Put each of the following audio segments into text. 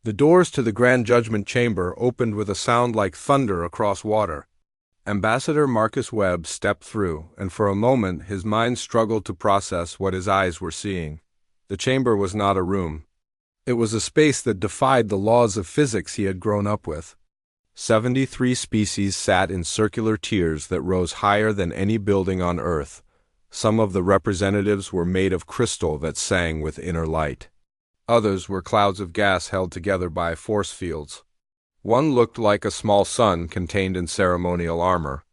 The doors to the Grand Judgment Chamber opened with a sound like thunder across water. Ambassador Marcus Webb stepped through, and for a moment his mind struggled to process what his eyes were seeing. The chamber was not a room. It was a space that defied the laws of physics he had grown up with. 73 species sat in circular tiers that rose higher than any building on Earth. Some of the representatives were made of crystal that sang with inner light. Others were clouds of gas held together by force fields. One looked like a small sun contained in ceremonial armor.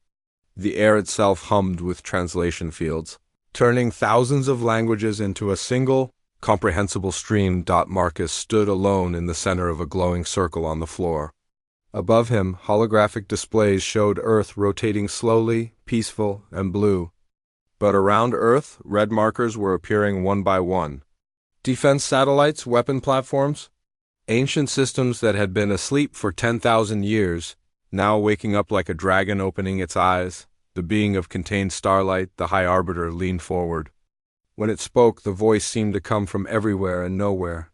The air itself hummed with translation fields, turning thousands of languages into a single, comprehensible stream. Marcus stood alone in the center of a glowing circle on the floor. Above him, holographic displays showed Earth rotating slowly, peaceful, and blue. But around Earth, red markers were appearing one by one. Defense satellites, weapon platforms, ancient systems that had been asleep for 10,000 years, now waking up like a dragon opening its eyes. The being of contained starlight, the High Arbiter, leaned forward. When it spoke, the voice seemed to come from everywhere and nowhere.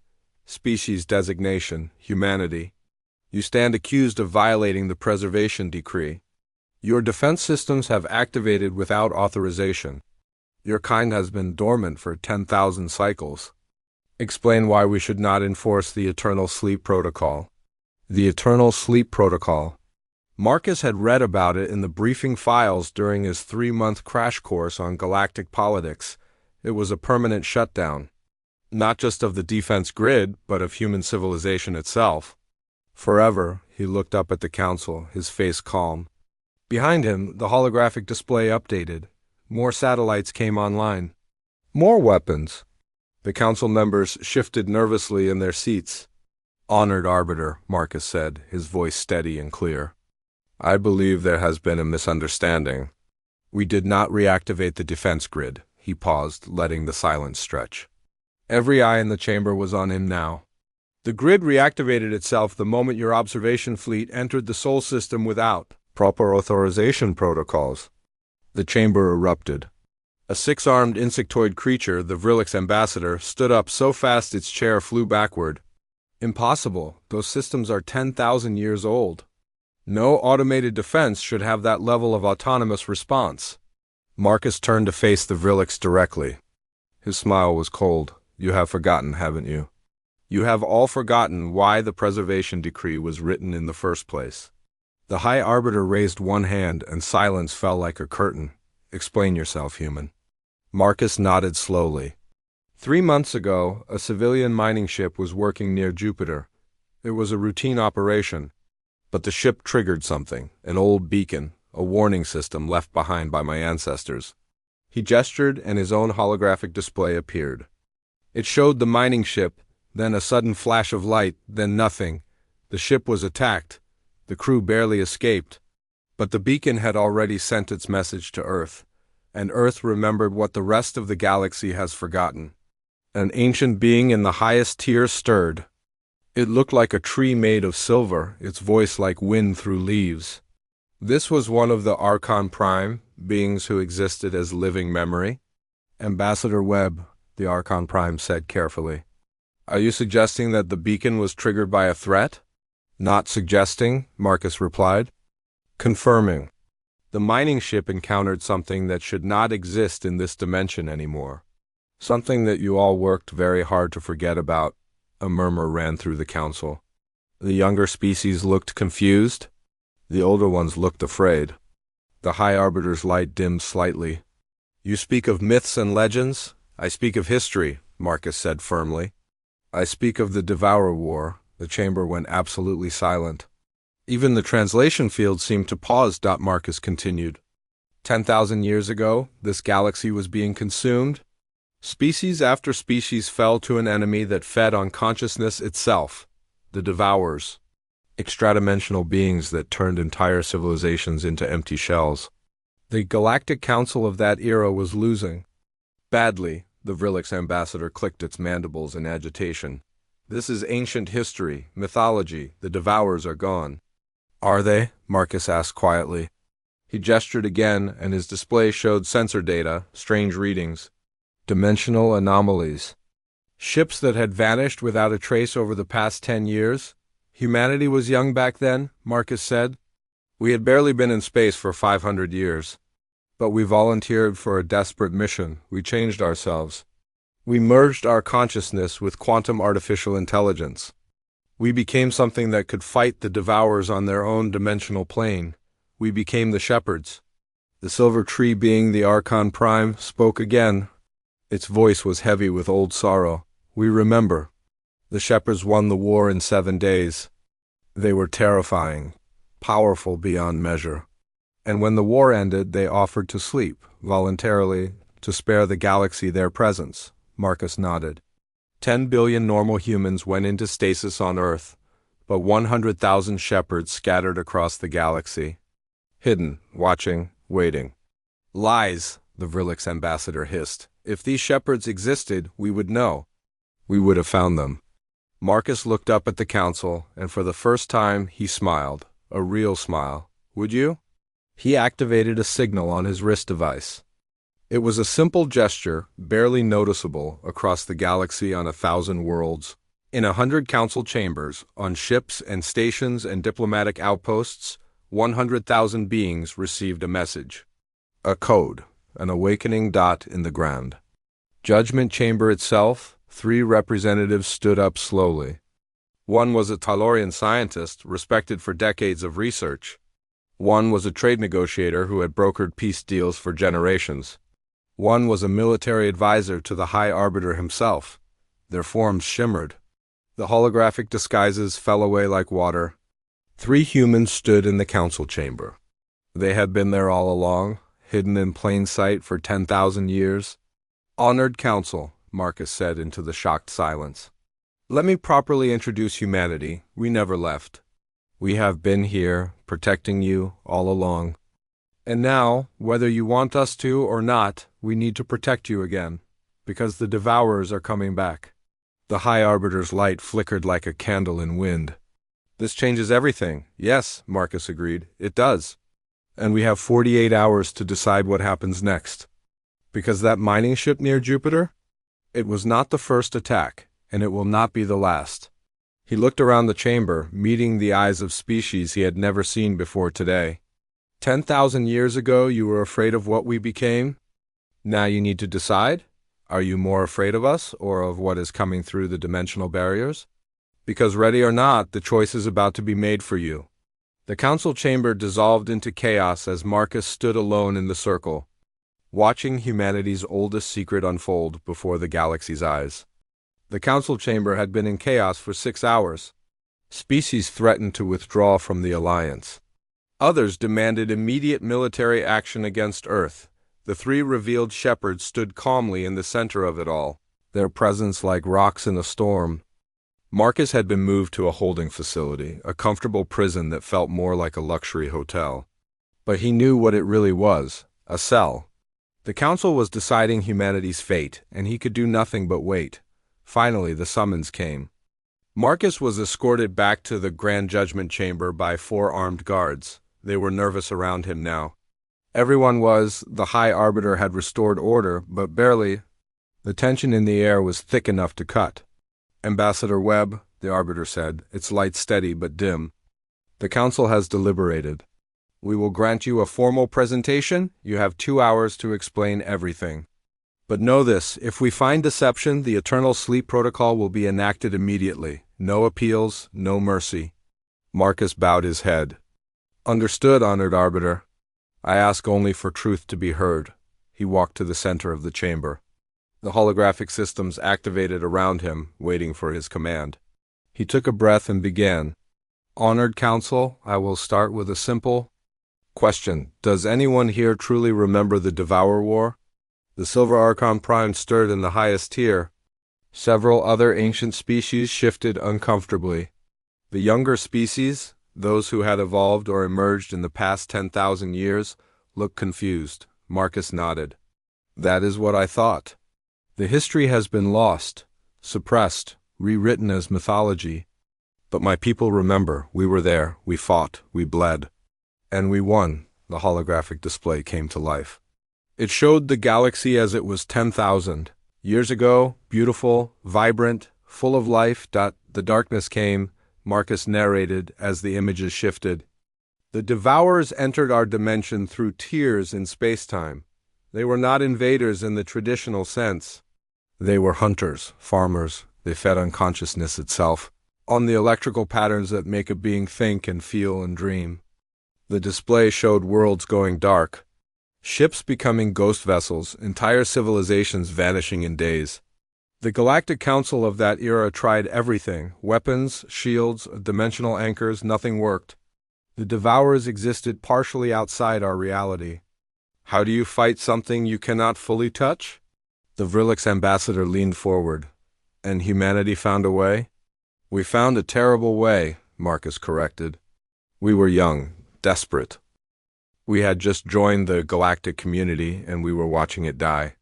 Species designation, humanity. You stand accused of violating the preservation decree. Your defense systems have activated without authorization. Your kind has been dormant for 10,000 cycles. Explain why we should not enforce the Eternal Sleep Protocol. The Eternal Sleep Protocol. Marcus had read about it in the briefing files during his 3-month crash course on galactic politics. It was a permanent shutdown, not just of the defense grid, but of human civilization itself. Forever, he looked up at the council, his face calm. Behind him, the holographic display updated. More satellites came online. More weapons. The council members shifted nervously in their seats. Honored Arbiter, Marcus said, his voice steady and clear. I believe there has been a misunderstanding. We did not reactivate the defense grid. He paused, letting the silence stretch. Every eye in the chamber was on him now. The grid reactivated itself the moment your observation fleet entered the Sol system without proper authorization protocols. The chamber erupted. A 6-armed insectoid creature, the Vrilix ambassador, stood up so fast its chair flew backward. Impossible. Those systems are 10,000 years old. No automated defense should have that level of autonomous response. Marcus turned to face the Vrilix directly. His smile was cold. You have forgotten, haven't you? You have all forgotten why the preservation decree was written in the first place. The High Arbiter raised one hand, and silence fell like a curtain. Explain yourself, human. Marcus nodded slowly. 3 months ago, a civilian mining ship was working near Jupiter. It was a routine operation. But the ship triggered something, an old beacon, a warning system left behind by my ancestors. He gestured, and his own holographic display appeared. It showed the mining ship, then a sudden flash of light, then nothing. The ship was attacked. The crew barely escaped. But the beacon had already sent its message to Earth, and Earth remembered what the rest of the galaxy has forgotten. An ancient being in the highest tier stirred. It looked like a tree made of silver, its voice like wind through leaves. This was one of the Archon Prime, beings who existed as living memory. Ambassador Webb, the Archon Prime said carefully. Are you suggesting that the beacon was triggered by a threat? Not suggesting, Marcus replied. Confirming. The mining ship encountered something that should not exist in this dimension anymore. Something that you all worked very hard to forget about. A murmur ran through the council. The younger species looked confused. The older ones looked afraid. The High Arbiter's light dimmed slightly. You speak of myths and legends. I speak of history, Marcus said firmly. I speak of the Devourer War. The chamber went absolutely silent. Even the translation field seemed to pause. Marcus continued. 10,000 years ago, this galaxy was being consumed. Species after species fell to an enemy that fed on consciousness itself, the Devourers. Extradimensional beings that turned entire civilizations into empty shells. The Galactic Council of that era was losing. Badly, the Vrilix ambassador clicked its mandibles in agitation. This is ancient history, mythology. The Devourers are gone. Are they? Marcus asked quietly. He gestured again, and his display showed sensor data, strange readings. Dimensional anomalies. Ships that had vanished without a trace over the past 10 years? Humanity was young back then, Marcus said. We had barely been in space for 500 years. But we volunteered for a desperate mission. We changed ourselves. We merged our consciousness with quantum artificial intelligence. We became something that could fight the Devourers on their own dimensional plane. We became the Shepherds. The silver tree being the Archon Prime spoke again. Its voice was heavy with old sorrow. We remember. The Shepherds won the war in 7 days. They were terrifying, powerful beyond measure. And when the war ended, they offered to sleep, voluntarily, to spare the galaxy their presence. Marcus nodded. 10 billion normal humans went into stasis on Earth, but 100,000 shepherds scattered across the galaxy. Hidden, watching, waiting. Lies, the Vrillix ambassador hissed. If these shepherds existed, we would know. We would have found them. Marcus looked up at the council, and for the first time he smiled, a real smile. Would you? He activated a signal on his wrist device. It was a simple gesture, barely noticeable, across the galaxy on 1,000 worlds. In 100 council chambers, on ships and stations and diplomatic outposts, 100,000 beings received a message. A code, an awakening dot in the ground. Judgment chamber itself, 3 representatives stood up slowly. One was a Talorian scientist, respected for decades of research. One was a trade negotiator who had brokered peace deals for generations. One was a military advisor to the High Arbiter himself. Their forms shimmered. The holographic disguises fell away like water. 3 humans stood in the council chamber. They had been there all along, hidden in plain sight for 10,000 years. Honored Council, Marcus said into the shocked silence. Let me properly introduce humanity. We never left. We have been here, protecting you, all along. And now, whether you want us to or not, we need to protect you again, because the Devourers are coming back. The High Arbiter's light flickered like a candle in wind. This changes everything. Yes, Marcus agreed, it does. And we have 48 hours to decide what happens next. Because that mining ship near Jupiter? It was not the first attack, and it will not be the last. He looked around the chamber, meeting the eyes of species he had never seen before today. 10,000 years ago you were afraid of what we became? Now you need to decide? Are you more afraid of us, or of what is coming through the dimensional barriers? Because ready or not, the choice is about to be made for you. The council chamber dissolved into chaos as Marcus stood alone in the circle, watching humanity's oldest secret unfold before the galaxy's eyes. The council chamber had been in chaos for 6 hours. Species threatened to withdraw from the alliance. Others demanded immediate military action against Earth. The 3 revealed shepherds stood calmly in the center of it all, their presence like rocks in a storm. Marcus had been moved to a holding facility, a comfortable prison that felt more like a luxury hotel. But he knew what it really was, a cell. The council was deciding humanity's fate, and he could do nothing but wait. Finally, the summons came. Marcus was escorted back to the Grand Judgment Chamber by 4 armed guards. They were nervous around him now. Everyone was. The High Arbiter had restored order, but barely. The tension in the air was thick enough to cut. Ambassador Webb, the Arbiter said, its light steady but dim. The council has deliberated. We will grant you a formal presentation. You have 2 hours to explain everything. But know this, if we find deception, the Eternal Sleep Protocol will be enacted immediately. No appeals, no mercy. Marcus bowed his head. Understood, Honored Arbiter. I ask only for truth to be heard. He walked to the center of the chamber. The holographic systems activated around him, waiting for his command. He took a breath and began. Honored Council, I will start with a simple question. Does anyone here truly remember the Devour War? The Silver Archon Prime stirred in the highest tier. Several other ancient species shifted uncomfortably. The younger species, those who had evolved or emerged in the past 10,000 years, looked confused. Marcus nodded. That is what I thought. The history has been lost, suppressed, rewritten as mythology. But my people remember, we were there, we fought, we bled. And we won. The holographic display came to life. It showed the galaxy as it was 10,000, Years ago, beautiful, vibrant, full of life. The darkness came, Marcus narrated as the images shifted. The Devourers entered our dimension through tears in space-time. They were not invaders in the traditional sense. They were hunters, farmers. They fed on consciousness itself, on the electrical patterns that make a being think and feel and dream. The display showed worlds going dark, ships becoming ghost vessels, entire civilizations vanishing in days. The Galactic Council of that era tried everything: weapons, shields, dimensional anchors. Nothing worked. The Devourers existed partially outside our reality. How do you fight something you cannot fully touch? The Vrilix ambassador leaned forward. And humanity found a way? We found a terrible way, Marcus corrected. We were young, desperate. We had just joined the galactic community, and we were watching it die.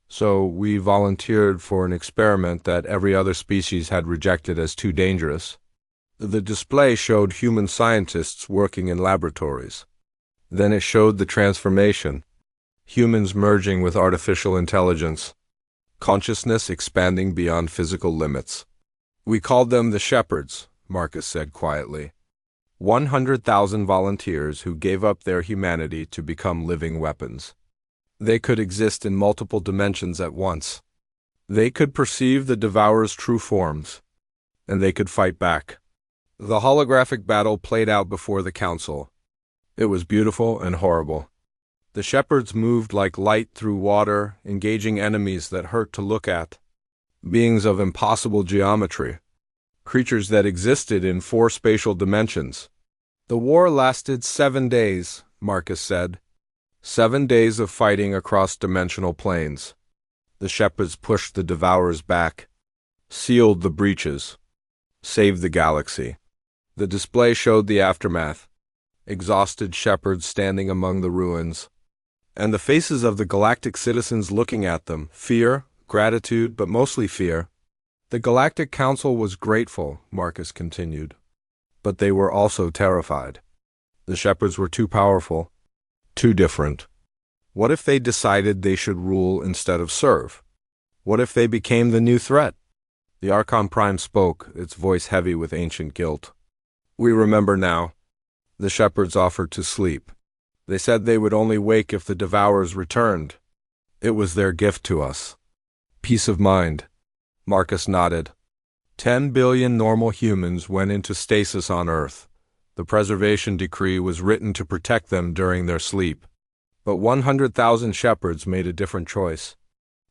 So we volunteered for an experiment that every other species had rejected as too dangerous. The display showed human scientists working in laboratories. Then it showed the transformation. Humans merging with artificial intelligence. Consciousness expanding beyond physical limits. We called them the Shepherds, Marcus said quietly. 100,000 volunteers who gave up their humanity to become living weapons. They could exist in multiple dimensions at once. They could perceive the Devourer's true forms, and they could fight back. The holographic battle played out before the council. It was beautiful and horrible. The Shepherds moved like light through water, engaging enemies that hurt to look at. Beings of impossible geometry. Creatures that existed in 4 spatial dimensions. The war lasted 7 days, Marcus said. 7 days of fighting across dimensional planes. The Shepherds pushed the Devourers back, sealed the breaches, saved the galaxy. The display showed the aftermath. Exhausted Shepherds standing among the ruins, and the faces of the galactic citizens looking at them. Fear, gratitude, but mostly fear. The Galactic Council was grateful, Marcus continued, but they were also terrified. The Shepherds were too powerful, too different. What if they decided they should rule instead of serve? What if they became the new threat? The Archon Prime spoke, its voice heavy with ancient guilt. We remember now. The Shepherds offered to sleep. They said they would only wake if the Devourers returned. It was their gift to us. Peace of mind. Marcus nodded. 10 billion normal humans went into stasis on Earth. The preservation decree was written to protect them during their sleep. But 100,000 Shepherds made a different choice.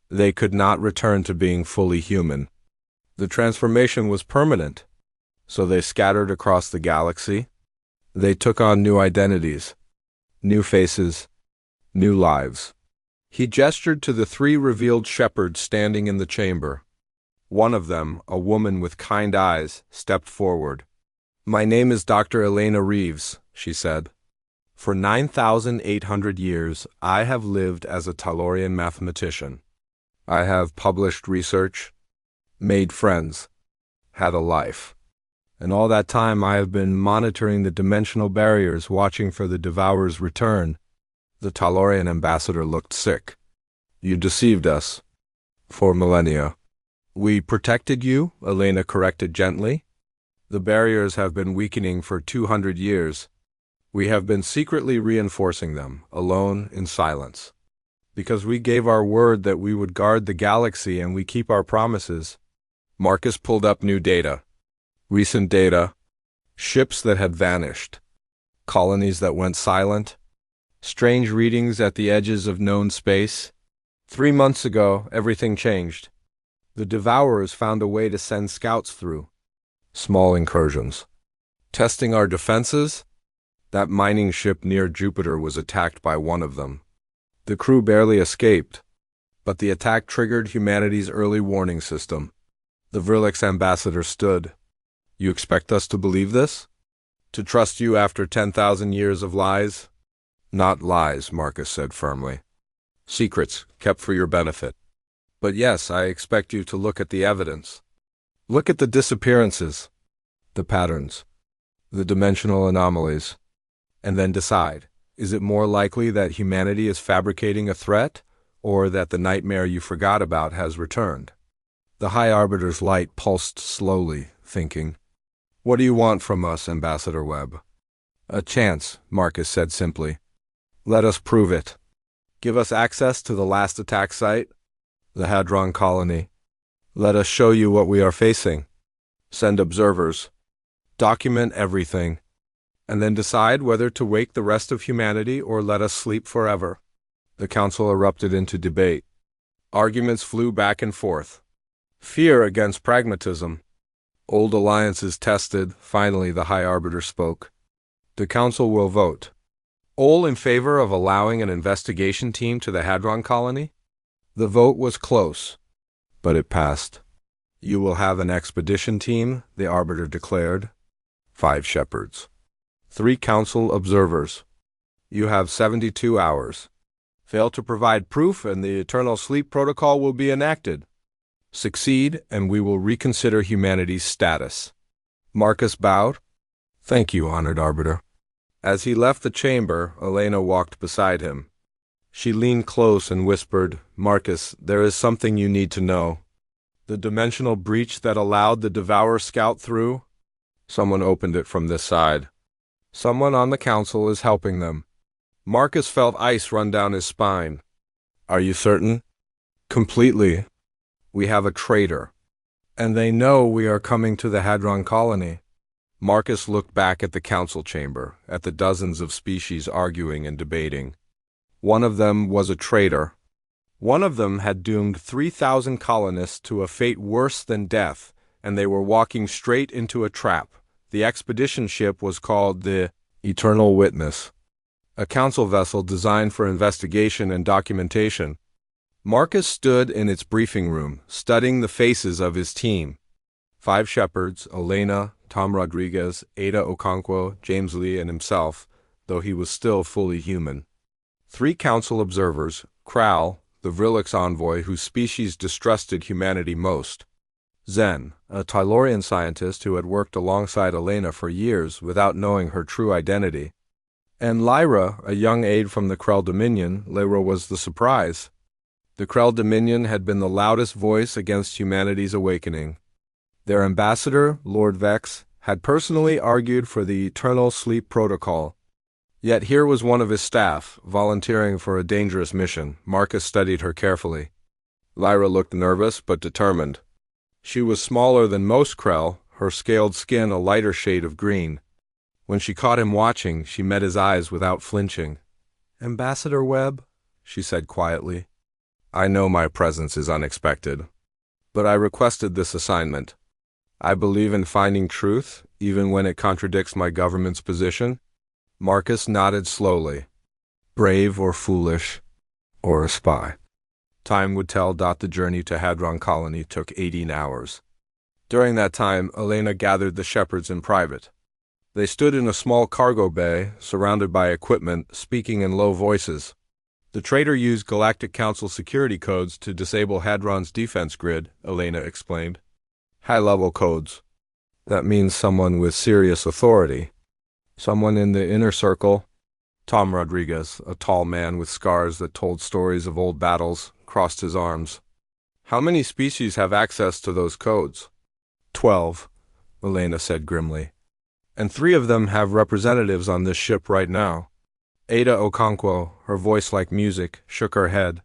They could not return to being fully human. The transformation was permanent. So they scattered across the galaxy. They took on new identities, new faces, new lives. He gestured to the 3 revealed Shepherds standing in the chamber. One of them, a woman with kind eyes, stepped forward. My name is Dr. Elena Reeves, she said. For 9,800 years, I have lived as a Talorian mathematician. I have published research, made friends, had a life. And all that time I have been monitoring the dimensional barriers, watching for the Devourer's return. The Talorian ambassador looked sick. You deceived us. For millennia. We protected you, Elena corrected gently. The barriers have been weakening for 200 years. We have been secretly reinforcing them, alone in silence. Because we gave our word that we would guard the galaxy, and we keep our promises. Marcus pulled up new data. Recent data. Ships that had vanished. Colonies that went silent. Strange readings at the edges of known space. 3 months ago, everything changed. The Devourers found a way to send scouts through. Small incursions. Testing our defenses? That mining ship near Jupiter was attacked by one of them. The crew barely escaped, but the attack triggered humanity's early warning system. The Vrilix ambassador stood. You expect us to believe this? To trust you after 10,000 years of lies? Not lies, Marcus said firmly. Secrets, kept for your benefit. But yes, I expect you to look at the evidence. Look at the disappearances, the patterns, the dimensional anomalies, and then decide, is it more likely that humanity is fabricating a threat, or that the nightmare you forgot about has returned. The High Arbiter's light pulsed slowly, thinking, "What do you want from us, Ambassador Webb?" "A chance," Marcus said simply. "Let us prove it. Give us access to the last attack site, the Hadron Colony. Let us show you what we are facing. Send observers. Document everything. And then decide whether to wake the rest of humanity or let us sleep forever." The council erupted into debate. Arguments flew back and forth. Fear against pragmatism. Old alliances tested. Finally, the High Arbiter spoke. "The council will vote. All in favor of allowing an investigation team to the Hadron Colony?" The vote was close, but it passed. "You will have an expedition team," the Arbiter declared. 5 shepherds. 3 council observers. You have 72 hours. Fail to provide proof and the Eternal Sleep Protocol will be enacted. Succeed and we will reconsider humanity's status. Marcus bowed. "Thank you, Honored Arbiter." As he left the chamber, Elena walked beside him. She leaned close and whispered, "Marcus, there is something you need to know. The dimensional breach that allowed the Devourer scout through? Someone opened it from this side. Someone on the council is helping them." Marcus felt ice run down his spine. "Are you certain?" "Completely. We have a traitor. And they know we are coming to the Hadron Colony." Marcus looked back at the council chamber, at the dozens of species arguing and debating. One of them was a traitor. One of them had doomed 3,000 colonists to a fate worse than death, and they were walking straight into a trap. The expedition ship was called the Eternal Witness, a council vessel designed for investigation and documentation. Marcus stood in its briefing room, studying the faces of his team. 5 shepherds, Elena, Tom Rodriguez, Ada Okonkwo, James Lee, and himself, though he was still fully human. 3 council observers, Kral, the Vrilix envoy whose species distrusted humanity most. Zen, a Tylorian scientist who had worked alongside Elena for years without knowing her true identity. And Lyra, a young aide from the Krell Dominion. Lyra was the surprise. The Krell Dominion had been the loudest voice against humanity's awakening. Their ambassador, Lord Vex, had personally argued for the Eternal Sleep Protocol. Yet here was one of his staff, volunteering for a dangerous mission. Marcus studied her carefully. Lyra looked nervous but determined. She was smaller than most Krell, her scaled skin a lighter shade of green. When she caught him watching, she met his eyes without flinching. "Ambassador Webb," she said quietly, "I know my presence is unexpected, but I requested this assignment. I believe in finding truth, even when it contradicts my government's position." Marcus nodded slowly. "Brave or foolish, or a spy. Time would tell. The journey to Hadron Colony took 18 hours. During that time, Elena gathered the shepherds in private. They stood in a small cargo bay, surrounded by equipment, speaking in low voices. The traitor used Galactic Council security codes to disable Hadron's defense grid, Elena explained. High-level codes. That means someone with serious authority. Someone in the inner circle. Tom Rodriguez, a tall man with scars that told stories of old battles, crossed his arms. "How many species have access to those codes?" 12, Elena said grimly. "And 3 of them have representatives on this ship right now." Ada Okonkwo, her voice like music, shook her head.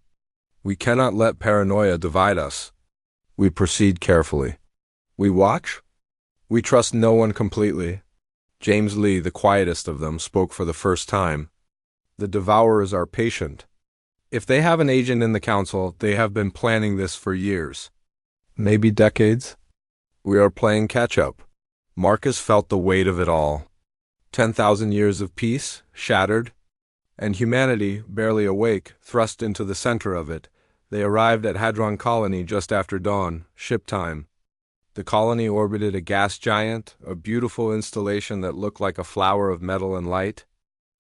"We cannot let paranoia divide us. We proceed carefully. We watch? We trust no one completely." James Lee, the quietest of them, spoke for the first time. "The Devourers are patient. If they have an agent in the council, they have been planning this for years. Maybe decades. We are playing catch-up." Marcus felt the weight of it all. 10,000 years of peace, shattered, and humanity, barely awake, thrust into the center of it. They arrived at Hadron Colony just after dawn, ship time. The colony orbited a gas giant, a beautiful installation that looked like a flower of metal and light.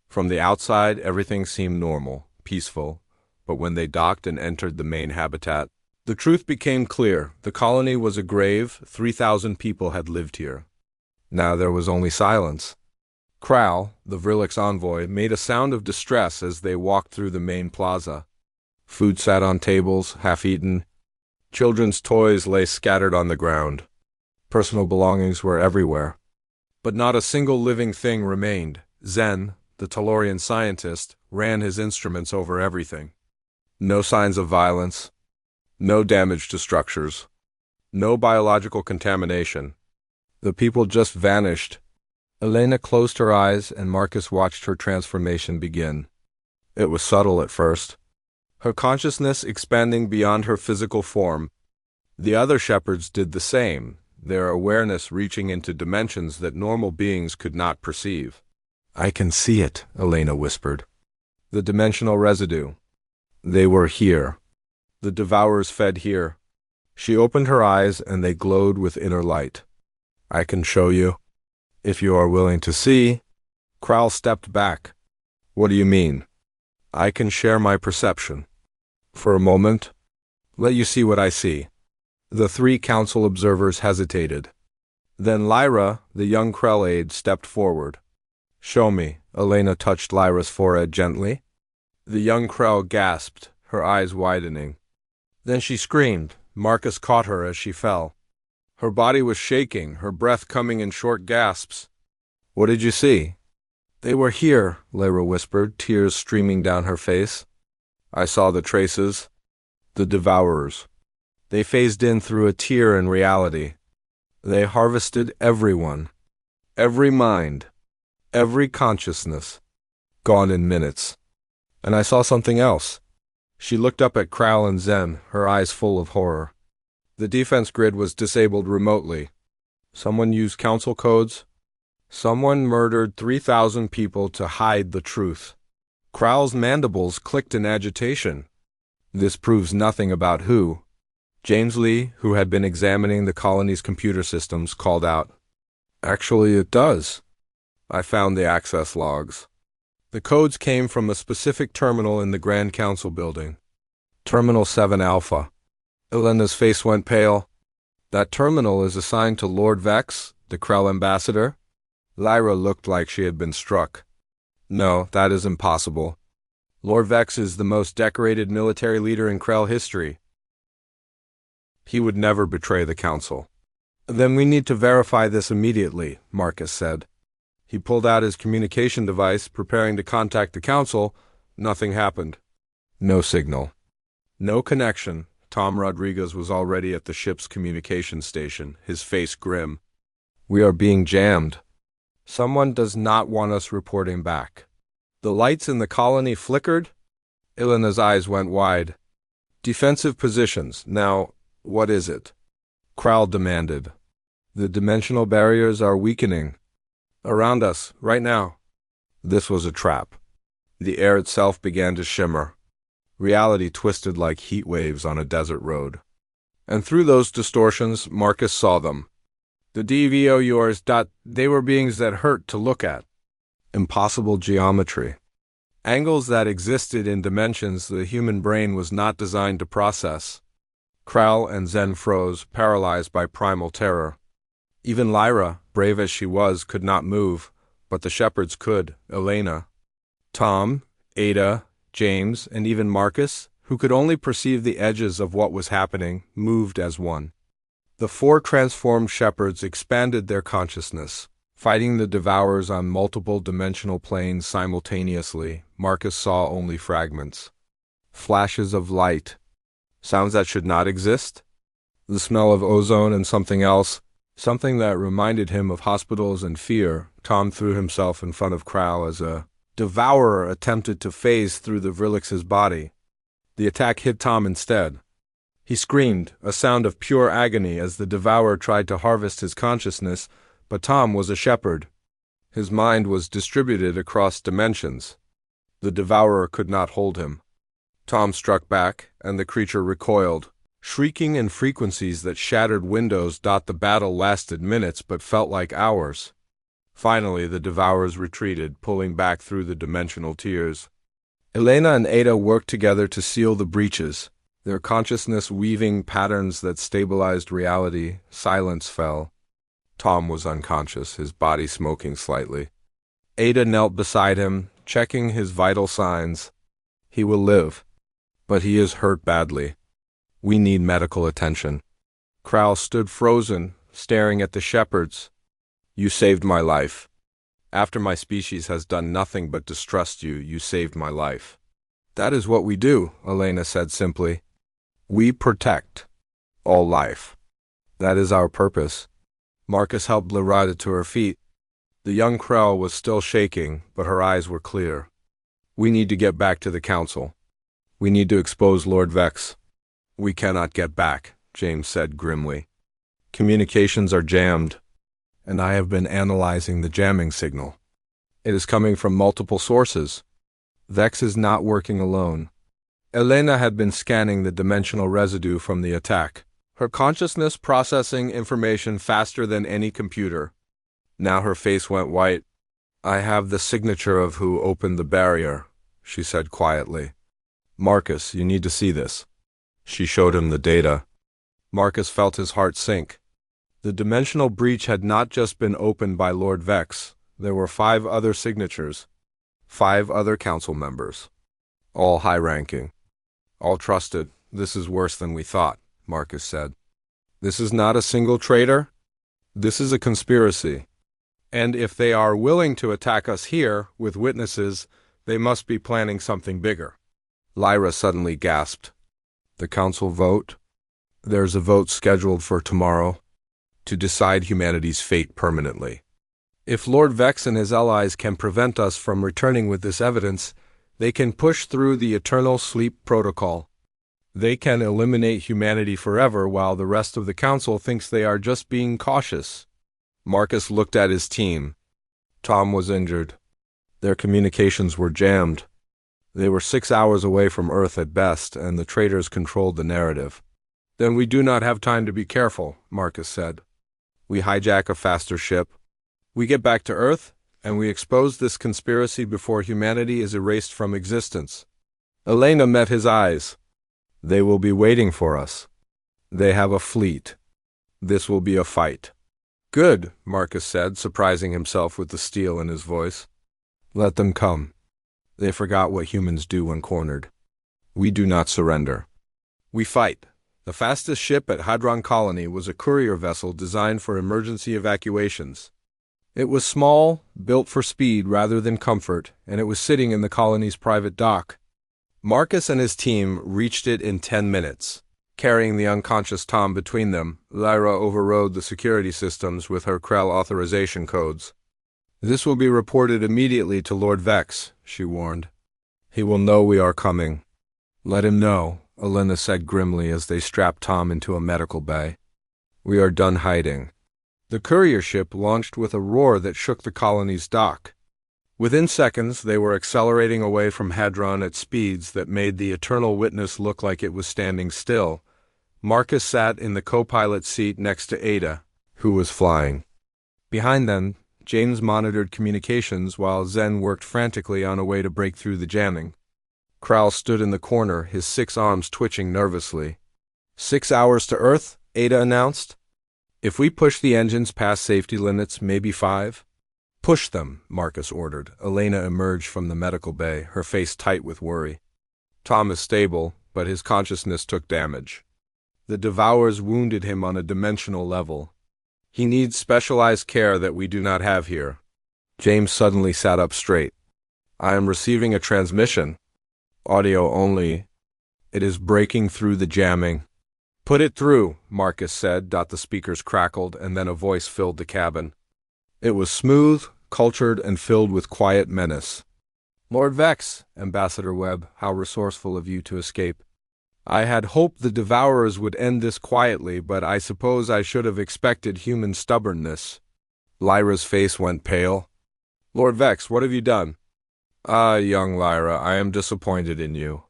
From the outside, everything seemed normal, peaceful, but when they docked and entered the main habitat, the truth became clear. The colony was a grave. 3,000 people had lived here. Now there was only silence. Kral, the Vrilix envoy, made a sound of distress as they walked through the main plaza. Food sat on tables, half-eaten. Children's toys lay scattered on the ground. Personal belongings were everywhere. But not a single living thing remained. Zen, the Tellurian scientist, ran his instruments over everything. No signs of violence. No damage to structures. No biological contamination. The people just vanished. Elena closed her eyes and Marcus watched her transformation begin. It was subtle at first, her consciousness expanding beyond her physical form. The other shepherds did the same, their awareness reaching into dimensions that normal beings could not perceive. "I can see it," Elena whispered. The dimensional residue. They were here. The devourers fed here. She opened her eyes and they glowed with inner light. "I can show you, if you are willing to see." Kral stepped back. "What do you mean?" "I can share my perception. For a moment, let you see what I see." The three council observers hesitated. Then Lyra, the young Krell aide, stepped forward. "Show me." Elena touched Lyra's forehead gently. The young Krell gasped, her eyes widening. Then she screamed. Marcus caught her as she fell. Her body was shaking, her breath coming in short gasps. "What did you see?" "They were here," Lyra whispered, tears streaming down her face. "I saw the traces. The devourers. They phased in through a tear in reality. They harvested everyone. Every mind. Every consciousness. Gone in minutes. And I saw something else." She looked up at Kral and Zen, her eyes full of horror. The defense grid was disabled remotely. Someone used council codes. Someone murdered 3,000 people to hide the truth. Kral's mandibles clicked in agitation. This proves nothing about who. James Lee, who had been examining the colony's computer systems, called out, "Actually, it does. I found the access logs." The codes came from a specific terminal in the Grand Council building. Terminal 7 Alpha. Elena's face went pale. "That terminal is assigned to Lord Vex, the Krell ambassador?" Lyra looked like she had been struck. "No, that is impossible. Lord Vex is the most decorated military leader in Krell history. He would never betray the Council." "Then we need to verify this immediately," Marcus said. He pulled out his communication device, preparing to contact the Council. Nothing happened. No signal. No connection. Tom Rodriguez was already at the ship's communication station, his face grim. "We are being jammed. Someone does not want us reporting back." The lights in the colony flickered. Elena's eyes went wide. "Defensive positions. Now, what is it?" Kral demanded. "The dimensional barriers are weakening. Around us, right now." This was a trap. The air itself began to shimmer. Reality twisted like heat waves on a desert road. And through those distortions, Marcus saw them. The DVOURs. They were beings that hurt to look at. Impossible geometry. Angles that existed in dimensions the human brain was not designed to process. Kral and Zen froze, paralyzed by primal terror. Even Lyra, brave as she was, could not move, but the shepherds could. Elena, Tom, Ada, James, and even Marcus, who could only perceive the edges of what was happening, moved as one. The four transformed shepherds expanded their consciousness, fighting the devourers on multiple dimensional planes simultaneously. Marcus saw only fragments. Flashes of light. Sounds that should not exist. The smell of ozone and something else. Something that reminded him of hospitals and fear. Tom threw himself in front of Kral as a devourer attempted to phase through the Vrilix's body. The attack hit Tom instead. He screamed, a sound of pure agony as the devourer tried to harvest his consciousness, but Tom was a shepherd. His mind was distributed across dimensions. The devourer could not hold him. Tom struck back, and the creature recoiled. Shrieking in frequencies that shattered windows. The battle lasted minutes but felt like hours. Finally, the devourers retreated, pulling back through the dimensional tiers. Elena and Ada worked together to seal the breaches, their consciousness weaving patterns that stabilized reality. Silence fell. Tom was unconscious, his body smoking slightly. Ada knelt beside him, checking his vital signs. He will live. but he is hurt badly. We need medical attention. Krell stood frozen, staring at the shepherds. You saved my life. After my species has done nothing but distrust you, you saved my life. That is what we do, Elena said simply. We protect all life. That is our purpose. Marcus helped Lorada to her feet. The young Krell was still shaking, but her eyes were clear. We need to get back to the council. We need to expose Lord Vex. We cannot get back, James said grimly. Communications are jammed, and I have been analyzing the jamming signal. It is coming from multiple sources. Vex is not working alone. Elena had been scanning the dimensional residue from the attack, her consciousness processing information faster than any computer. Now her face went white. I have the signature of who opened the barrier, she said quietly. Marcus, you need to see this. She showed him the data. Marcus felt his heart sink. The dimensional breach had not just been opened by Lord Vex. There were 5 other signatures, 5 other council members, all high-ranking, all trusted. This is worse than we thought, Marcus said. This is not a single traitor. This is a conspiracy. And if they are willing to attack us here with witnesses, they must be planning something bigger. Lyra suddenly gasped. The council vote? There's a vote scheduled for tomorrow to decide humanity's fate permanently. If Lord Vex and his allies can prevent us from returning with this evidence, they can push through the eternal sleep protocol. They can eliminate humanity forever while the rest of the council thinks they are just being cautious. Marcus looked at his team. Tom was injured. Their communications were jammed. They were 6 hours away from Earth at best, and the traitors controlled the narrative. Then we do not have time to be careful, Marcus said. We hijack a faster ship. We get back to Earth, and we expose this conspiracy before humanity is erased from existence. Elena met his eyes. They will be waiting for us. They have a fleet. This will be a fight. Good, Marcus said, surprising himself with the steel in his voice. Let them come. They forgot what humans do when cornered. We do not surrender. We fight. The fastest ship at Hadron Colony was a courier vessel designed for emergency evacuations. It was small, built for speed rather than comfort, and it was sitting in the colony's private dock. Marcus and his team reached it in 10 minutes. Carrying the unconscious Tom between them, Lyra overrode the security systems with her Krell authorization codes. This will be reported immediately to Lord Vex, she warned. He will know we are coming. Let him know, Elena said grimly as they strapped Tom into a medical bay. We are done hiding. The courier ship launched with a roar that shook the colony's dock. Within seconds, they were accelerating away from Hadron at speeds that made the Eternal Witness look like it was standing still. Marcus sat in the co-pilot seat next to Ada, who was flying. Behind them, James monitored communications while Zen worked frantically on a way to break through the jamming. Krell stood in the corner, his 6 arms twitching nervously. 6 hours to Earth, Ada announced. If we push the engines past safety limits, maybe 5? Push them, Marcus ordered. Elena emerged from the medical bay, her face tight with worry. Tom is stable, but his consciousness took damage. The Devourers wounded him on a dimensional level. He needs specialized care that we do not have here. James suddenly sat up straight. I am receiving a transmission. Audio only. It is breaking through the jamming. Put it through, Marcus said. The speakers crackled, and then a voice filled the cabin. It was smooth, cultured, and filled with quiet menace. Lord Vex, Ambassador Webb, how resourceful of you to escape. I had hoped the Devourers would end this quietly, but I suppose I should have expected human stubbornness. Lyra's face went pale. Lord Vex, what have you done? Ah, young Lyra, I am disappointed in you.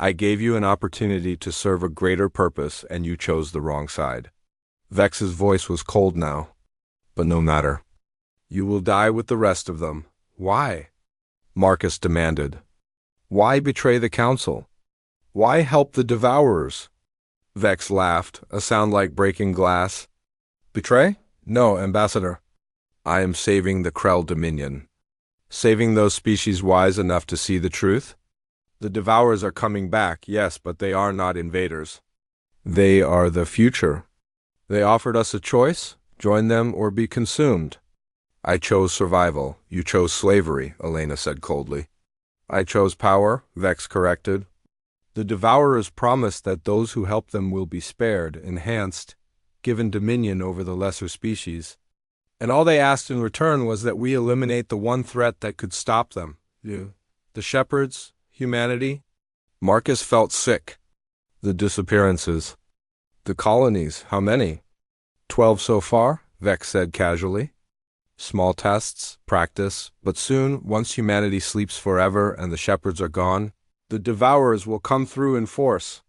I gave you an opportunity to serve a greater purpose, and you chose the wrong side. Vex's voice was cold now. But no matter. You will die with the rest of them. Why? Marcus demanded. Why betray the council? Why help the Devourers? Vex laughed, a sound like breaking glass. Betray? No, Ambassador. I am saving the Krell Dominion. Saving those species wise enough to see the truth? The Devourers are coming back, yes, but they are not invaders. They are the future. They offered us a choice, join them or be consumed. I chose survival. You chose slavery, Elena said coldly. I chose power, Vex corrected. The Devourers promised that those who help them will be spared, enhanced, given dominion over the lesser species. And all they asked in return was that we eliminate the one threat that could stop them. The shepherds, humanity. Marcus felt sick. The disappearances. The colonies, how many? 12 so far, Vex said casually. Small tests, practice, but soon, once humanity sleeps forever and the shepherds are gone, the Devourers will come through in force,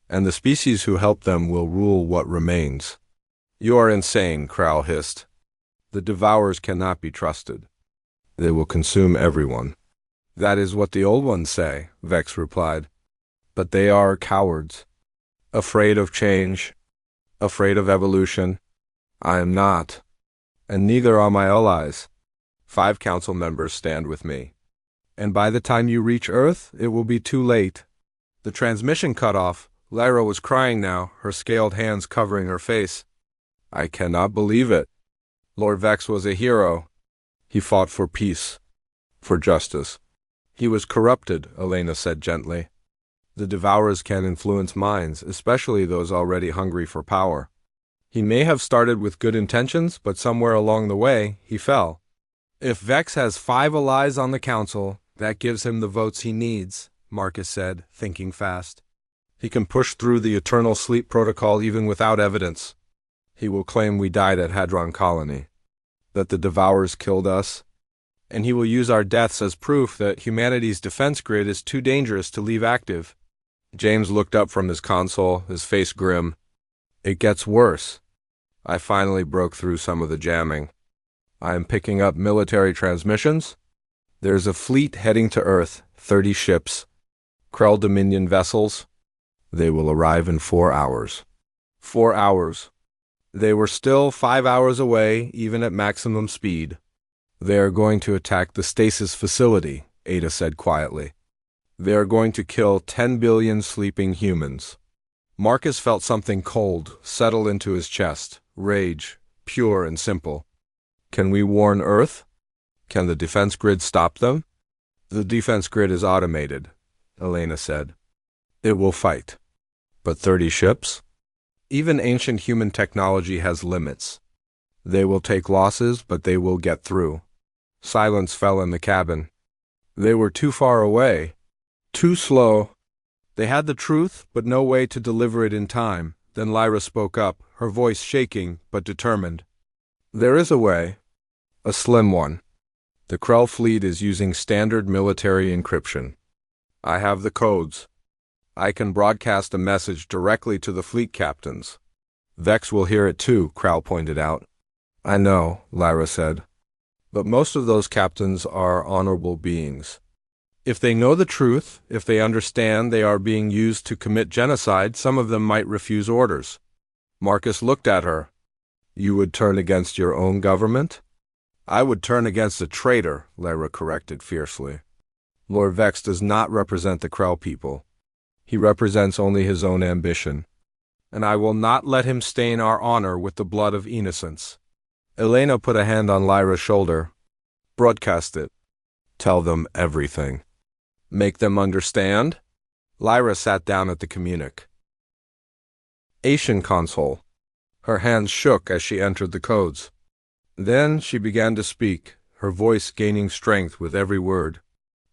and the species who help them will rule what remains. You are insane, Crowl hissed. The Devourers cannot be trusted. They will consume everyone. That is what the old ones say, Vex replied. But they are cowards. Afraid of change. Afraid of evolution. I am not. And neither are my allies. 5 council members stand with me. And by the time you reach Earth, it will be too late. The transmission cut off. Lyra was crying now, her scaled hands covering her face. I cannot believe it. Lord Vex was a hero. He fought for peace, for justice. He was corrupted, Elena said gently. The Devourers can influence minds, especially those already hungry for power. He may have started with good intentions, but somewhere along the way, he fell. If Vex has 5 allies on the council, that gives him the votes he needs, Marcus said, thinking fast. He can push through the eternal sleep protocol even without evidence. He will claim we died at Hadron Colony, that the Devourers killed us, and he will use our deaths as proof that humanity's defense grid is too dangerous to leave active. James looked up from his console, his face grim. It gets worse. I finally broke through some of the jamming. I am picking up military transmissions. There's a fleet heading to Earth, 30 ships. Krell Dominion vessels. They will arrive in 4 hours. 4 hours. They were still 5 hours away, even at maximum speed. They are going to attack the stasis facility, Ada said quietly. They are going to kill 10 billion sleeping humans. Marcus felt something cold settle into his chest, rage, pure and simple. Can we warn Earth? Can the defense grid stop them? The defense grid is automated, Elena said. It will fight. But 30 ships? Even ancient human technology has limits. They will take losses, but they will get through. Silence fell in the cabin. They were too far away. Too slow. They had the truth, but no way to deliver it in time. Then Lyra spoke up, her voice shaking, but determined. There is a way. A slim one. The Krell fleet is using standard military encryption. I have the codes. I can broadcast a message directly to the fleet captains. Vex will hear it too, Krell pointed out. I know, Lyra said. But most of those captains are honorable beings. If they know the truth, if they understand they are being used to commit genocide, some of them might refuse orders. Marcus looked at her. You would turn against your own government? I would turn against a traitor, Lyra corrected fiercely. Lord Vex does not represent the Krell people. He represents only his own ambition. And I will not let him stain our honor with the blood of innocents. Elena put a hand on Lyra's shoulder. Broadcast it. Tell them everything. Make them understand? Lyra sat down at the communic. Asian console. Her hands shook as she entered the codes. Then she began to speak, her voice gaining strength with every word.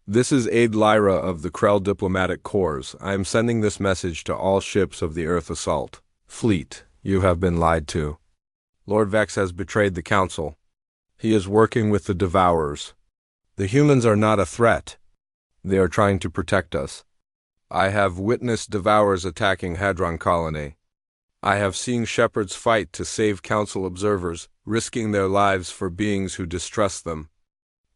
This is Aide Lyra of the Krell Diplomatic Corps. I am sending this message to all ships of the Earth Assault. Fleet, you have been lied to. Lord Vex has betrayed the Council. He is working with the Devourers. The humans are not a threat. They are trying to protect us. I have witnessed Devourers attacking Hadron Colony. I have seen shepherds fight to save Council observers, risking their lives for beings who distrust them.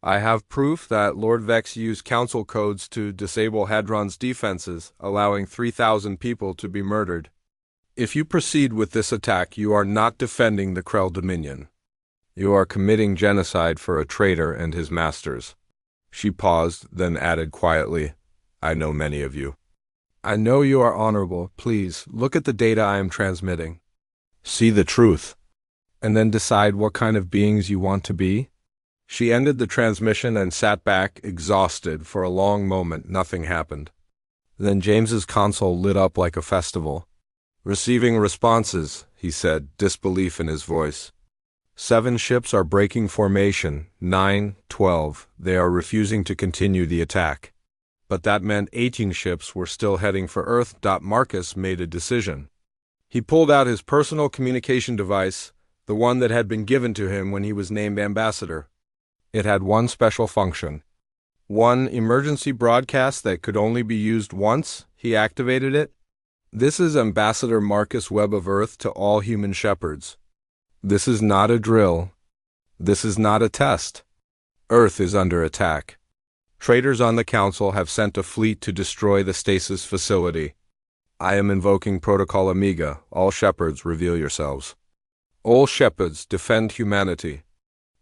I have proof that Lord Vex used Council codes to disable Hadron's defenses, allowing 3,000 people to be murdered. If you proceed with this attack, you are not defending the Krell Dominion. You are committing genocide for a traitor and his masters. She paused, then added quietly, I know many of you. I know you are honorable. Please, look at the data I am transmitting. See the truth, and then decide what kind of beings you want to be. She ended the transmission and sat back, exhausted. For a long moment, nothing happened. Then James's console lit up like a festival. Receiving responses, he said, disbelief in his voice. 7 ships are breaking formation, 9, 12. They are refusing to continue the attack. But that meant 18 ships were still heading for Earth. Marcus made a decision. He pulled out his personal communication device, the one that had been given to him when he was named ambassador. It had one special function. One emergency broadcast that could only be used once. He activated it. This is Ambassador Marcus Webb of Earth to all human shepherds. This is not a drill. This is not a test. Earth is under attack. Traitors on the Council have sent a fleet to destroy the stasis facility. I am invoking Protocol Omega. All shepherds, reveal yourselves. All shepherds, defend humanity.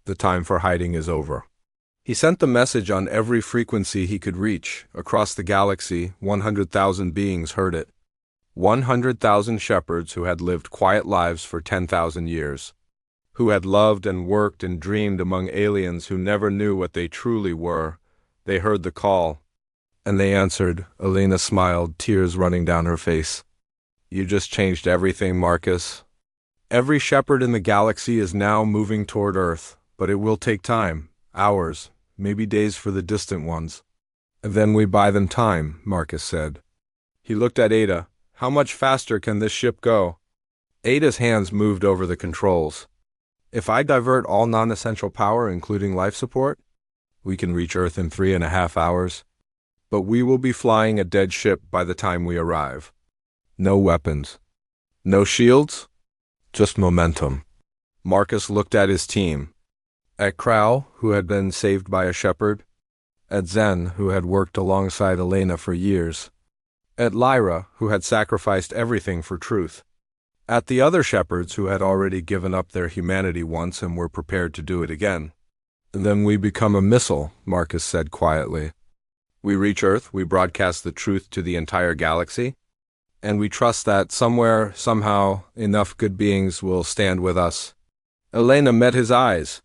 The time for hiding is over. He sent the message on every frequency he could reach. Across the galaxy, 100,000 beings heard it. 100,000 shepherds who had lived quiet lives for 10,000 years. Who had loved and worked and dreamed among aliens who never knew what they truly were. They heard the call. And they answered. Elena smiled, tears running down her face. You just changed everything, Marcus. Every shepherd in the galaxy is now moving toward Earth, but it will take time, hours, maybe days for the distant ones. Then we buy them time, Marcus said. He looked at Ada. How much faster can this ship go? Ada's hands moved over the controls. If I divert all non-essential power, including life support, we can reach Earth in 3.5 hours. But we will be flying a dead ship by the time we arrive. No weapons. No shields? Just momentum. Marcus looked at his team. At Crow, who had been saved by a shepherd. At Zen, who had worked alongside Elena for years. At Lyra, who had sacrificed everything for truth. At the other shepherds who had already given up their humanity once and were prepared to do it again. Then we become a missile, Marcus said quietly. We reach Earth, we broadcast the truth to the entire galaxy, and we trust that somewhere, somehow, enough good beings will stand with us. Elena met his eyes.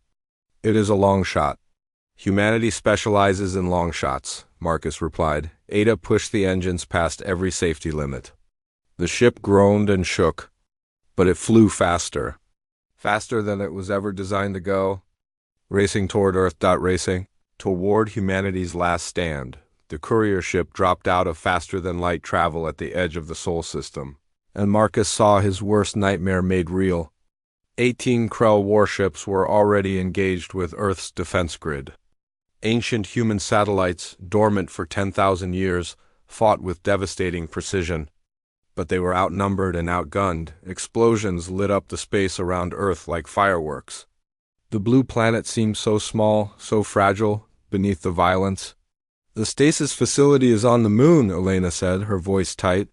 It is a long shot. Humanity specializes in long shots, Marcus replied. Ada pushed the engines past every safety limit. The ship groaned and shook, but it flew faster. Faster than it was ever designed to go. Racing toward Earth. Racing toward humanity's last stand. The courier ship dropped out of faster-than-light travel at the edge of the Sol system, and Marcus saw his worst nightmare made real. 18 Krell warships were already engaged with Earth's defense grid. Ancient human satellites, dormant for 10,000 years, fought with devastating precision. But they were outnumbered and outgunned. Explosions lit up the space around Earth like fireworks. The blue planet seemed so small, so fragile, beneath the violence. The stasis facility is on the moon, Elena said, her voice tight.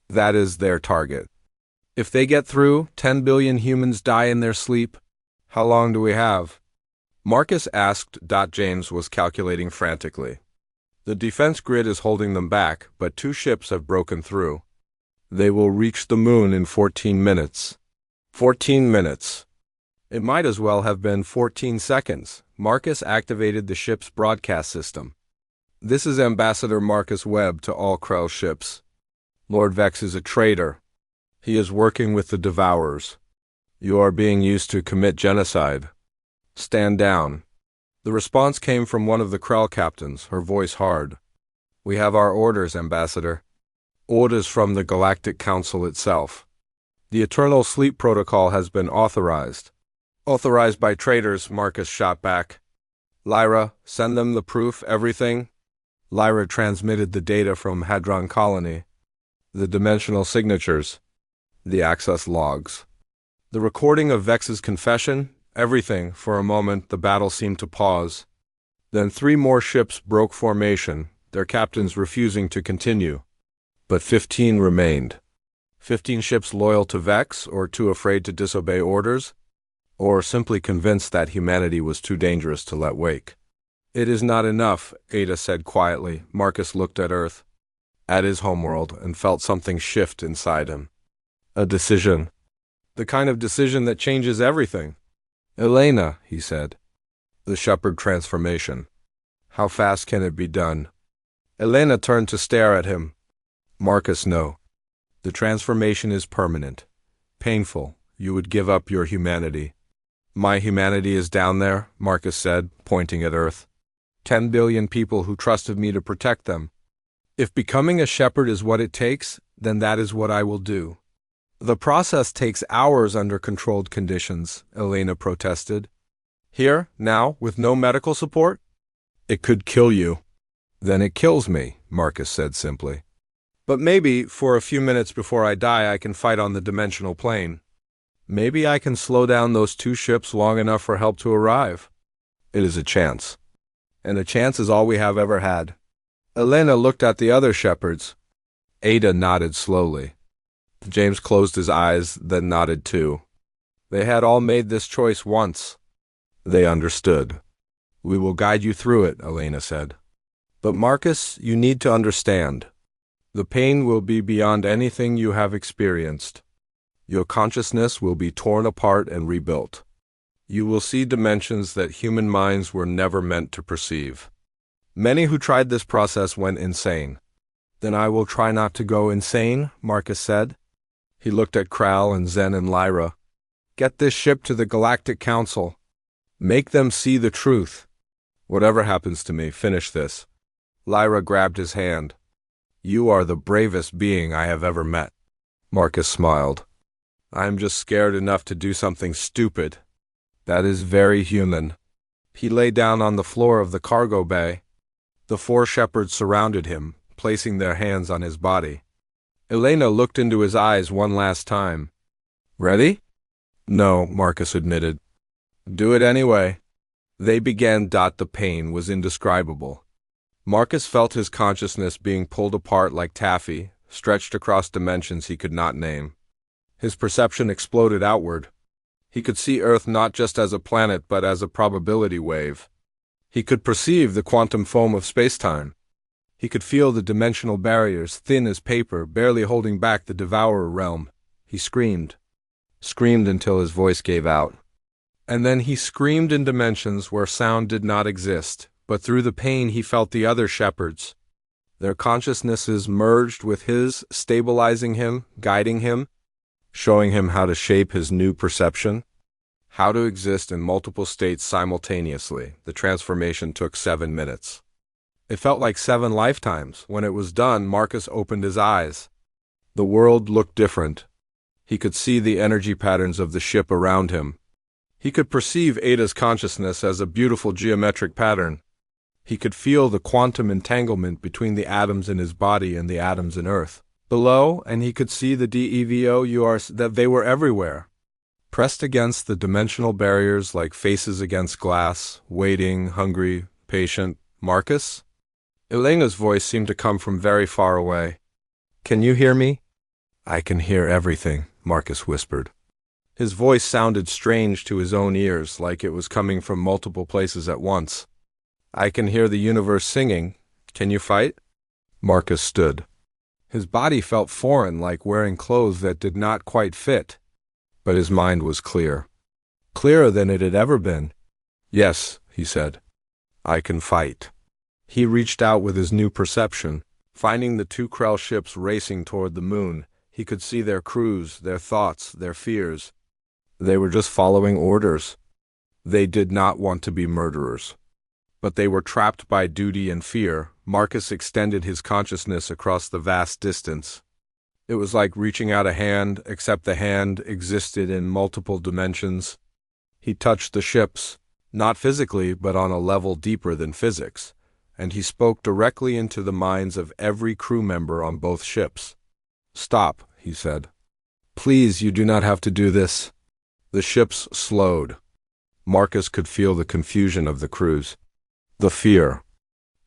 That is their target. If they get through, 10 billion humans die in their sleep. How long do we have? Marcus asked. James was calculating frantically. The defense grid is holding them back, but 2 ships have broken through. They will reach the moon in 14 minutes. 14 minutes. It might as well have been 14 seconds. Marcus activated the ship's broadcast system. This is Ambassador Marcus Webb to all Krell ships. Lord Vex is a traitor. He is working with the Devourers. You are being used to commit genocide. Stand down. The response came from one of the Krell captains, her voice hard. We have our orders, Ambassador. Orders from the Galactic Council itself. The Eternal Sleep Protocol has been authorized. Authorized by traitors, Marcus shot back. Lyra, send them the proof, everything. Lyra transmitted the data from Hadron Colony. The dimensional signatures. The access logs. The recording of Vex's confession. Everything. For a moment, the battle seemed to pause. Then 3 more ships broke formation, their captains refusing to continue. But 15 remained. 15 ships loyal to Vex, or too afraid to disobey orders, or simply convinced that humanity was too dangerous to let wake. It is not enough, Ada said quietly. Marcus looked at Earth, at his homeworld, and felt something shift inside him. A decision. The kind of decision that changes everything. Elena, he said. The shepherd transformation. How fast can it be done? Elena turned to stare at him. Marcus, no. The transformation is permanent. Painful. You would give up your humanity. My humanity is down there, Marcus said, pointing at Earth. 10 billion people who trusted me to protect them. If becoming a shepherd is what it takes, then that is what I will do. The process takes hours under controlled conditions, Elena protested. Here, now, with no medical support? It could kill you. Then it kills me, Marcus said simply. But maybe, for a few minutes before I die, I can fight on the dimensional plane. Maybe I can slow down those 2 ships long enough for help to arrive. It is a chance. And a chance is all we have ever had. Elena looked at the other shepherds. Ada nodded slowly. James closed his eyes, then nodded too. They had all made this choice once. They understood. We will guide you through it, Elena said. But Marcus, you need to understand. The pain will be beyond anything you have experienced. Your consciousness will be torn apart and rebuilt. You will see dimensions that human minds were never meant to perceive. Many who tried this process went insane. Then I will try not to go insane, Marcus said. He looked at Kral and Zen and Lyra. Get this ship to the Galactic Council. Make them see the truth. Whatever happens to me, finish this. Lyra grabbed his hand. You are the bravest being I have ever met. Marcus smiled. I am just scared enough to do something stupid. That is very human. He lay down on the floor of the cargo bay. The 4 shepherds surrounded him, placing their hands on his body. Elena looked into his eyes one last time. Ready? No, Marcus admitted. Do it anyway. They began. The pain was indescribable. Marcus felt his consciousness being pulled apart like taffy, stretched across dimensions he could not name. His perception exploded outward. He could see Earth not just as a planet but as a probability wave. He could perceive the quantum foam of space-time. He could feel the dimensional barriers, thin as paper, barely holding back the devourer realm. He screamed. Screamed until his voice gave out. And then he screamed in dimensions where sound did not exist, but through the pain he felt the other shepherds. Their consciousnesses merged with his, stabilizing him, guiding him, showing him how to shape his new perception, how to exist in multiple states simultaneously. The transformation took 7 minutes. It felt like 7 lifetimes. When it was done, Marcus opened his eyes. The world looked different. He could see the energy patterns of the ship around him. He could perceive Ada's consciousness as a beautiful geometric pattern. He could feel the quantum entanglement between the atoms in his body and the atoms in Earth below, and he could see the DEVOURs, that they were everywhere, pressed against the dimensional barriers like faces against glass, waiting, hungry, patient. Marcus? Elena's voice seemed to come from very far away. Can you hear me? I can hear everything, Marcus whispered. His voice sounded strange to his own ears, like it was coming from multiple places at once. I can hear the universe singing. Can you fight? Marcus stood. His body felt foreign, like wearing clothes that did not quite fit. But his mind was clear. Clearer than it had ever been. Yes, he said. I can fight. He reached out with his new perception, finding the 2 Krell ships racing toward the moon. He could see their crews, their thoughts, their fears. They were just following orders. They did not want to be murderers. But they were trapped by duty and fear. Marcus extended his consciousness across the vast distance. It was like reaching out a hand, except the hand existed in multiple dimensions. He touched the ships, not physically, but on a level deeper than physics, and he spoke directly into the minds of every crew member on both ships. Stop, he said. Please, you do not have to do this. The ships slowed. Marcus could feel the confusion of the crews. The fear.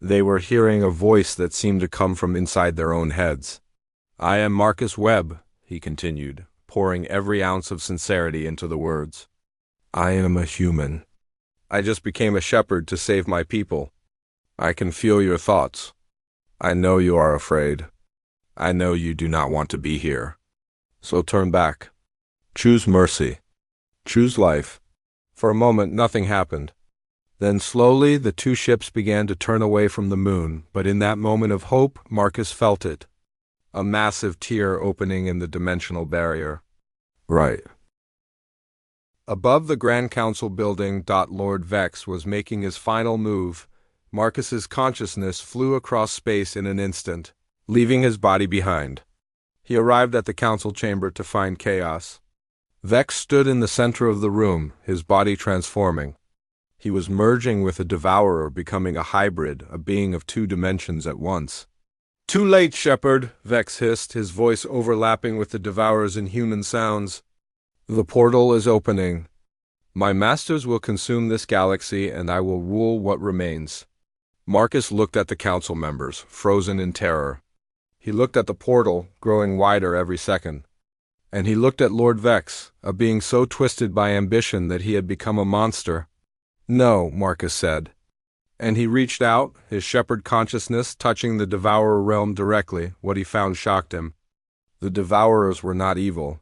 They were hearing a voice that seemed to come from inside their own heads. I am Marcus Webb, he continued, pouring every ounce of sincerity into the words. I am a human. I just became a shepherd to save my people. I can feel your thoughts. I know you are afraid. I know you do not want to be here. So turn back. Choose mercy. Choose life. For a moment, nothing happened. Then slowly, the two ships began to turn away from the moon, but in that moment of hope, Marcus felt it. A massive tear opening in the dimensional barrier. Right. Above the Grand Council building, Lord Vex was making his final move. Marcus's consciousness flew across space in an instant, leaving his body behind. He arrived at the council chamber to find chaos. Vex stood in the center of the room, his body transforming. He was merging with a devourer, becoming a hybrid, a being of two dimensions at once. "Too late, Shepherd," Vex hissed, his voice overlapping with the devourer's inhuman sounds. "The portal is opening. My masters will consume this galaxy, and I will rule what remains." Marcus looked at the council members, frozen in terror. He looked at the portal, growing wider every second. And he looked at Lord Vex, a being so twisted by ambition that he had become a monster. "No," Marcus said. And he reached out, his shepherd consciousness touching the devourer realm directly. What he found shocked him. The devourers were not evil.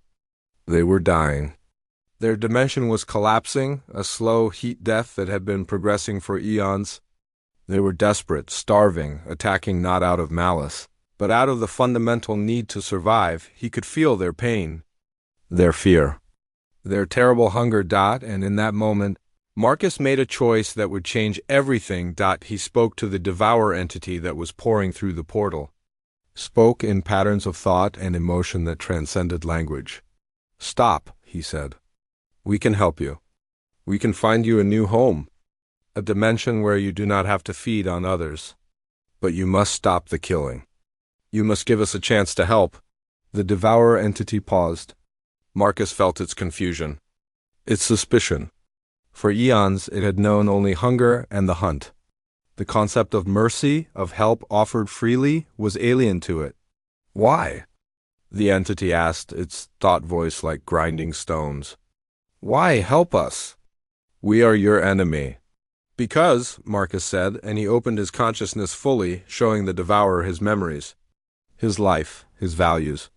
They were dying. Their dimension was collapsing, a slow heat death that had been progressing for eons. They were desperate, starving, attacking not out of malice, but out of the fundamental need to survive. He could feel their pain, their fear, their terrible hunger. And in that moment, Marcus made a choice that would change everything. He spoke to the devourer entity that was pouring through the portal. Spoke in patterns of thought and emotion that transcended language. "Stop," he said. "We can help you. We can find you a new home. A dimension where you do not have to feed on others. But you must stop the killing. You must give us a chance to help." The devourer entity paused. Marcus felt its confusion, its suspicion. For eons, it had known only hunger and the hunt. The concept of mercy, of help offered freely, was alien to it. "Why?" the entity asked, its thought voice like grinding stones. "Why help us? We are your enemy." "Because," Marcus said, and he opened his consciousness fully, showing the devourer his memories, his life, his values,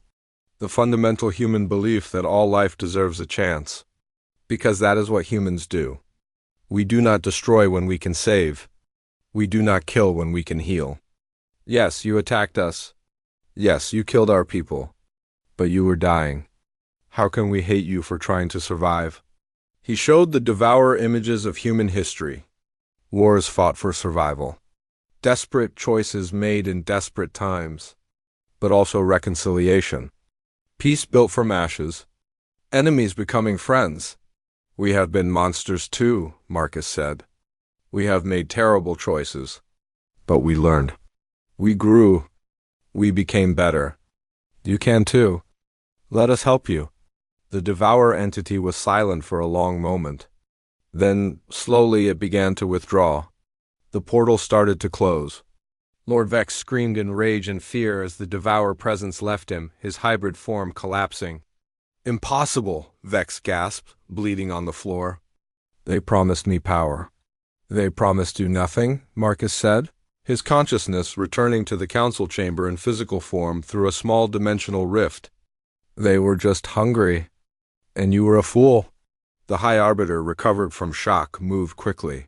the fundamental human belief that all life deserves a chance. Because that is what humans do. We do not destroy when we can save. We do not kill when we can heal. Yes, you attacked us. Yes, you killed our people. But you were dying. How can we hate you for trying to survive?" He showed the devourer images of human history. Wars fought for survival. Desperate choices made in desperate times. But also reconciliation. Peace built from ashes. Enemies becoming friends. "We have been monsters too," Marcus said. "We have made terrible choices. But we learned. We grew. We became better. You can too. Let us help you." The devourer entity was silent for a long moment. Then, slowly, it began to withdraw. The portal started to close. Lord Vex screamed in rage and fear as the devourer presence left him, his hybrid form collapsing. "Impossible," Vex gasped, bleeding on the floor. "They promised me power." "They promised you nothing," Marcus said, his consciousness returning to the council chamber in physical form through a small dimensional rift. "They were just hungry. And you were a fool." The High Arbiter, recovered from shock, moved quickly.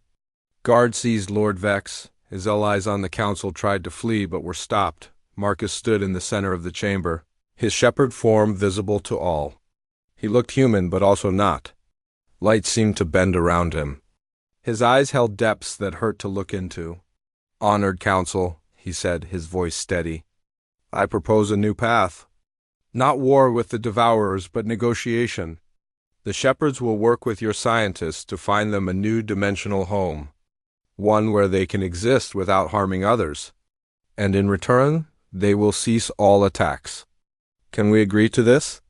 Guard seized Lord Vex. His allies on the council tried to flee but were stopped. Marcus stood in the center of the chamber, his shepherd form visible to all. He looked human but also not. Light seemed to bend around him. His eyes held depths that hurt to look into. "Honored council," he said, his voice steady. "I propose a new path. Not war with the devourers, but negotiation. The shepherds will work with your scientists to find them a new dimensional home. One where they can exist without harming others. And in return, they will cease all attacks. Can we agree to this?"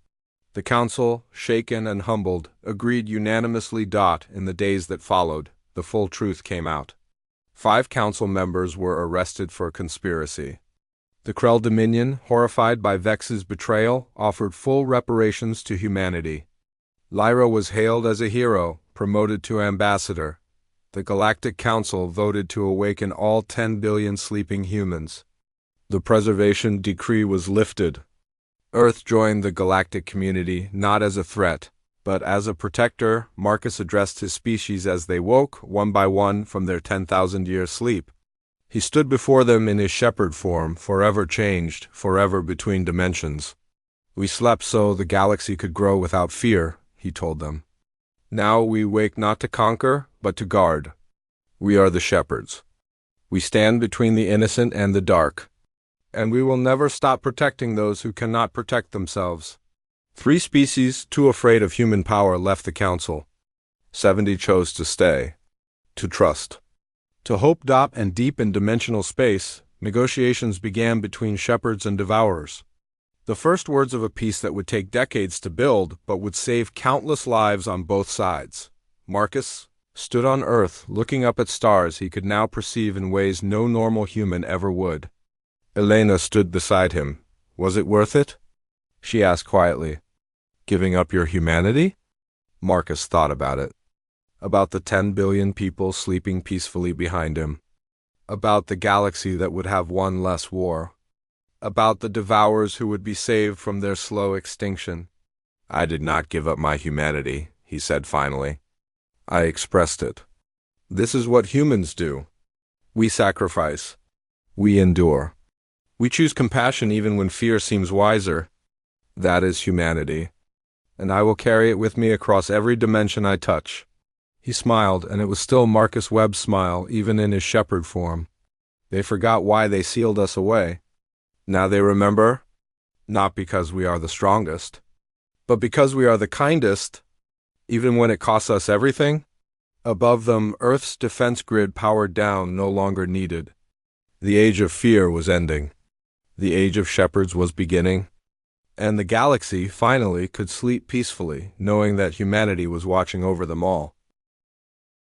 The council, shaken and humbled, agreed unanimously. In the days that followed, the full truth came out. 5 council members were arrested for conspiracy. The Krell Dominion, horrified by Vex's betrayal, offered full reparations to humanity. Lyra was hailed as a hero, promoted to ambassador, The Galactic Council voted to awaken all 10 billion sleeping humans. The preservation decree was lifted. Earth joined the galactic community not as a threat, but as a protector. Marcus addressed his species as they woke, one by one, from their 10,000-year sleep. He stood before them in his shepherd form, forever changed, forever between dimensions. "We slept so the galaxy could grow without fear," he told them. "Now we wake not to conquer, but to guard. We are the shepherds. We stand between the innocent and the dark. And we will never stop protecting those who cannot protect themselves." 3 species, too afraid of human power, left the council. 70 chose to stay, to trust, to hope. And deep in dimensional space, negotiations began between shepherds and devourers. The first words of a peace that would take decades to build, but would save countless lives on both sides. Marcus stood on Earth, looking up at stars he could now perceive in ways no normal human ever would. Elena stood beside him. "Was it worth it?" she asked quietly. "Giving up your humanity?" Marcus thought about it. About the 10 billion people sleeping peacefully behind him. About the galaxy that would have one less war. About the devourers who would be saved from their slow extinction. "I did not give up my humanity," he said finally. "I expressed it. This is what humans do. We sacrifice. We endure. We choose compassion even when fear seems wiser. That is humanity. And I will carry it with me across every dimension I touch." He smiled, and it was still Marcus Webb's smile, even in his shepherd form. "They forgot why they sealed us away. Now they remember, not because we are the strongest, but because we are the kindest, even when it costs us everything." Above them, Earth's defense grid powered down, no longer needed. The age of fear was ending. The age of shepherds was beginning. And the galaxy, finally, could sleep peacefully, knowing that humanity was watching over them all.